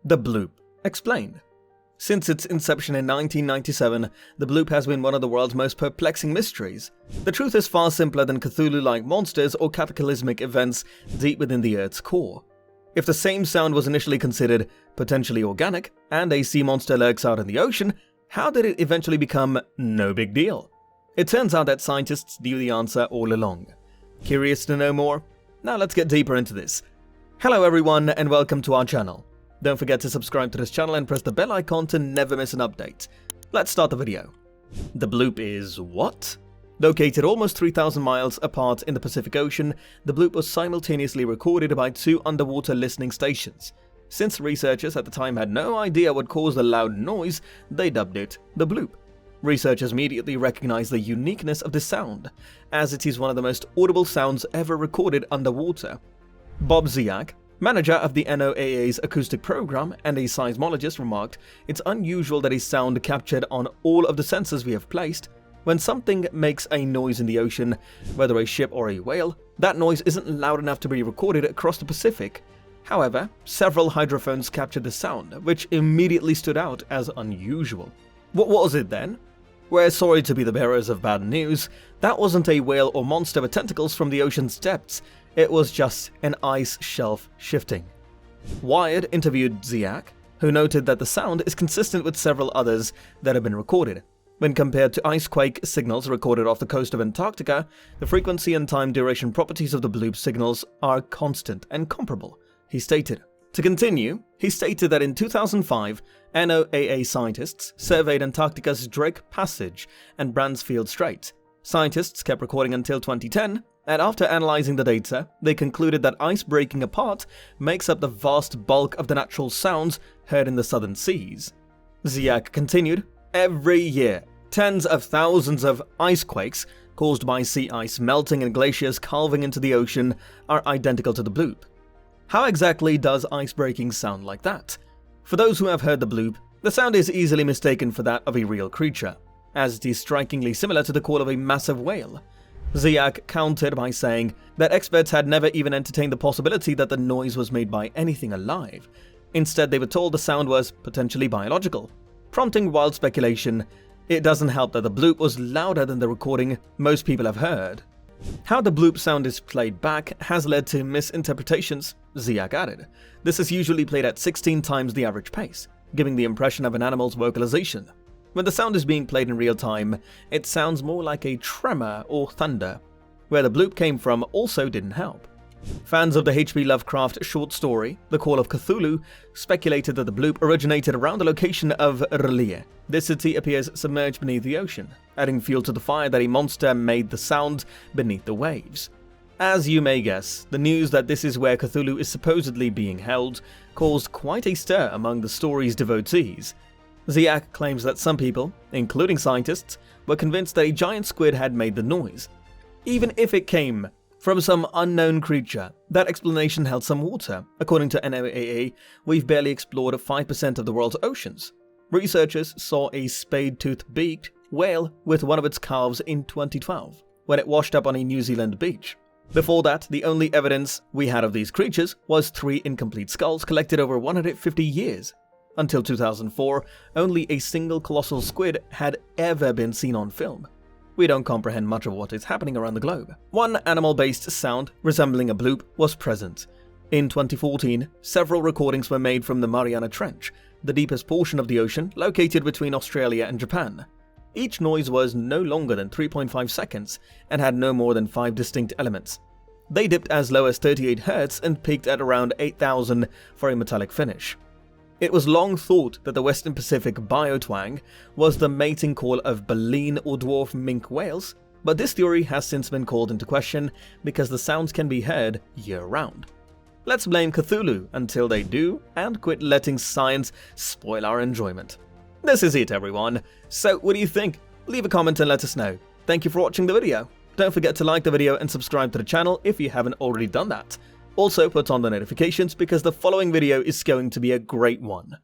The Bloop. Explained. Since its inception in 1997, the Bloop has been one of the world's most perplexing mysteries. The truth is far simpler than Cthulhu-like monsters or cataclysmic events deep within the Earth's core. If the same sound was initially considered potentially organic, and a sea monster lurks out in the ocean, how did it eventually become no big deal? It turns out that scientists knew the answer all along. Curious to know more? Now let's get deeper into this. Hello everyone and welcome to our channel. Don't forget to subscribe to this channel and press the bell icon to never miss an update. Let's start the video. The Bloop is what? Located almost 3,000 miles apart in the Pacific Ocean, the Bloop was simultaneously recorded by two underwater listening stations. Since researchers at the time had no idea what caused the loud noise, they dubbed it the Bloop. Researchers immediately recognized the uniqueness of the sound, as it is one of the most audible sounds ever recorded underwater. Bob Ziak, manager of the NOAA's acoustic program and a seismologist, remarked, "It's unusual that a sound captured on all of the sensors we have placed. When something makes a noise in the ocean, whether a ship or a whale, that noise isn't loud enough to be recorded across the Pacific. However, several hydrophones captured the sound, which immediately stood out as unusual." What was it then? We're sorry to be the bearers of bad news. That wasn't a whale or monster with tentacles from the ocean's depths. It was just an ice shelf shifting. Wired interviewed Ziak, who noted that the sound is consistent with several others that have been recorded. When compared to icequake signals recorded off the coast of Antarctica, the frequency and time duration properties of the Bloop signals are constant and comparable, he stated. To continue, he stated that in 2005, NOAA scientists surveyed Antarctica's Drake Passage and Bransfield Strait. Scientists kept recording until 2010, and after analyzing the data, they concluded that ice breaking apart makes up the vast bulk of the natural sounds heard in the southern seas. Ziak continued, "Every year, tens of thousands of icequakes caused by sea ice melting and glaciers calving into the ocean are identical to the Bloop. How exactly does ice breaking sound like that? For those who have heard the Bloop, the sound is easily mistaken for that of a real creature, as it is strikingly similar to the call of a massive whale." Ziak countered by saying that experts had never even entertained the possibility that the noise was made by anything alive. Instead, they were told the sound was potentially biological, prompting wild speculation. It doesn't help that the Bloop was louder than the recording most people have heard. How the Bloop sound is played back has led to misinterpretations, Ziak added. This is usually played at 16 times the average pace, giving the impression of an animal's vocalization. When the sound is being played in real time, it sounds more like a tremor or thunder. Where the Bloop came from also didn't help. Fans of the H.P. Lovecraft short story, The Call of Cthulhu, speculated that the Bloop originated around the location of R'lyeh. This city appears submerged beneath the ocean, adding fuel to the fire that a monster made the sound beneath the waves. As you may guess, the news that this is where Cthulhu is supposedly being held caused quite a stir among the story's devotees. Ziak claims that some people, including scientists, were convinced that a giant squid had made the noise. Even if it came from some unknown creature, that explanation held some water. According to NOAA, we've barely explored 5% of the world's oceans. Researchers saw a spade-toothed beaked whale with one of its calves in 2012, when it washed up on a New Zealand beach. Before that, the only evidence we had of these creatures was 3 incomplete skulls collected over 150 years. Until 2004, only a single colossal squid had ever been seen on film. We don't comprehend much of what is happening around the globe. One animal-based sound resembling a Bloop was present. In 2014, several recordings were made from the Mariana Trench, the deepest portion of the ocean located between Australia and Japan. Each noise was no longer than 3.5 seconds and had no more than 5 distinct elements. They dipped as low as 38 Hz and peaked at around 8,000 for a metallic finish. It was long thought that the Western Pacific biotwang was the mating call of baleen or dwarf minke whales, but this theory has since been called into question because the sounds can be heard year-round. Let's blame Cthulhu until they do, and quit letting science spoil our enjoyment. This is it, everyone. So what do you think? Leave a comment and let us know. Thank you for watching the video. Don't forget to like the video and subscribe to the channel if you haven't already done that. Also put on the notifications because the following video is going to be a great one.